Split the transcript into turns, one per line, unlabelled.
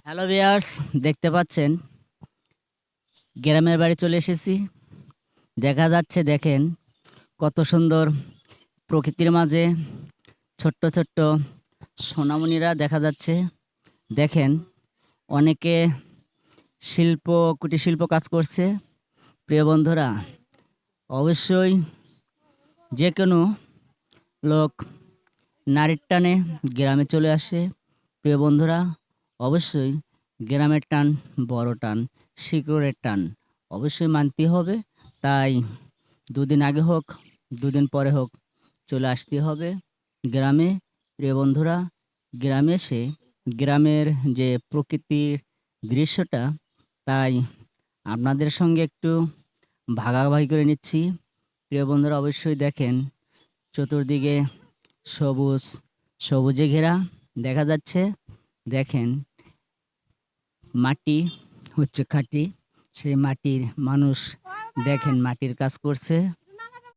Hello viewers, দেখতে পাচ্ছেন গ্রামের বাড়ি চলে এসেছি। দেখা যাচ্ছে, দেখেন কত সুন্দর প্রকৃতির মাঝে ছোট্ট ছোট্ট সোনামণিরা দেখা যাচ্ছে। দেখেন অনেকে কুটির শিল্প কাজ করছে। প্রিয় বন্ধুরা, অবশ্যই যে কোনো লোক নারীর টানে গ্রামে চলে আসে। প্রিয় বন্ধুরা, অবশ্যই গ্রামের টান বড় টান, শিকড়ের টান অবশ্যই মানতে হবে। তাই দুদিন আগে হোক, দুদিন পরে হোক, চলে আসতে হবে গ্রামে। প্রিয় বন্ধুরা, গ্রামে এসে গ্রামের যে প্রকৃতির দৃশ্যটা, তাই আপনাদের সঙ্গে একটু ভাগাভাগি করে নিচ্ছি। প্রিয় বন্ধুরা, অবশ্যই দেখেন চতুর্দিকে সবুজ, সবুজে ঘেরা দেখা যাচ্ছে। দেখেন মাটি হচ্ছে খাঁটি, সেই মাটির মানুষ দেখেন মাটির কাজ করছে।